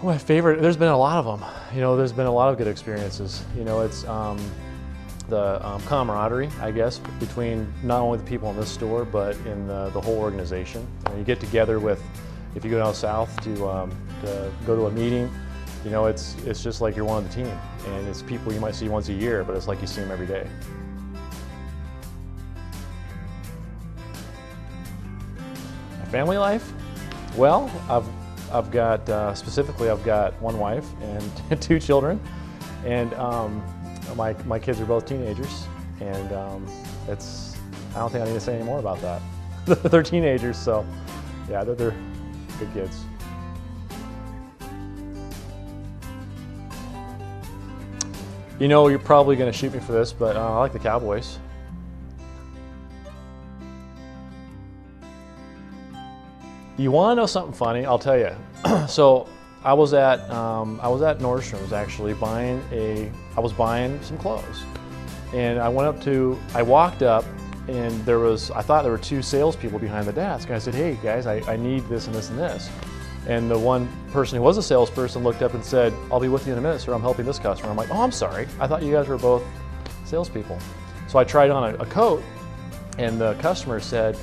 My favorite, there's been a lot of them. There's been a lot of good experiences. It's the camaraderie, I guess, between not only the people in this store, but in the whole organization. You get together with, if you go down south to go to a meeting, it's just like you're one of the team. And it's people you might see once a year, but it's like you see them every day. My family life? Well, I've got, specifically, I've got one wife and 2 children, and my kids are both teenagers, and I don't think I need to say any more about that. They're teenagers, so yeah, they're good kids. You're probably going to shoot me for this, but I like the Cowboys. You want to know something funny? I'll tell you. So I was at Nordstrom's actually buying some clothes, and I walked up, and I thought there were 2 salespeople behind the desk, and I said, "Hey guys, I need this and this and this." And the one person who was a salesperson looked up and said, "I'll be with you in a minute, sir. I'm helping this customer." I'm like, "Oh, I'm sorry. I thought you guys were both salespeople." So I tried on a coat, and the customer said,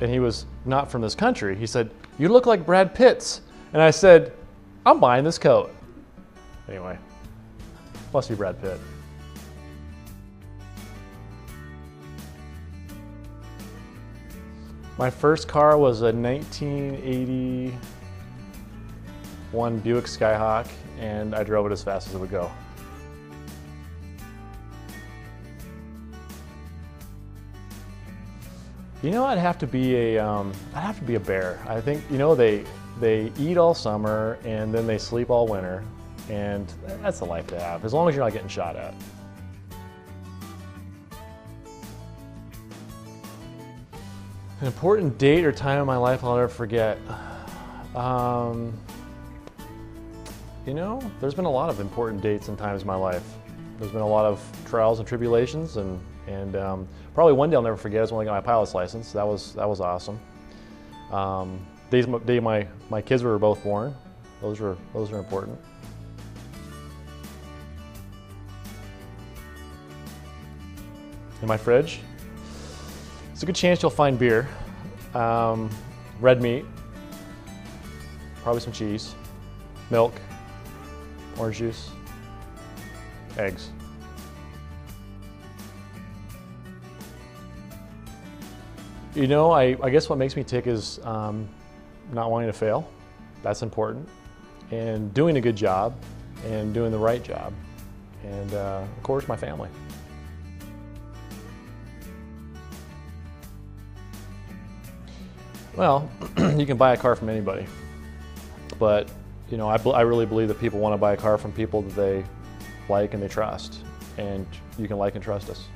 and he was not from this country, he said, "You look like Brad Pitt's." And I said, "I'm buying this coat." Anyway, must be Brad Pitt. My first car was a 1981 Buick Skyhawk, and I drove it as fast as it would go. I'd have to be a bear. I think, they eat all summer and then they sleep all winter, and that's the life to have, as long as you're not getting shot at. An important date or time in my life I'll never forget. There's been a lot of important dates and times in my life. There's been a lot of trials and tribulations, and probably one day I'll never forget is when I got my pilot's license. That was awesome. Day my kids were both born. Those are important. In my fridge, it's a good chance you'll find beer, red meat, probably some cheese, milk, orange juice, eggs. I guess what makes me tick is not wanting to fail. That's important. And doing a good job and doing the right job. And of course, my family. Well, you can buy a car from anybody. But, I really believe that people want to buy a car from people that they like and they trust. And you can like and trust us.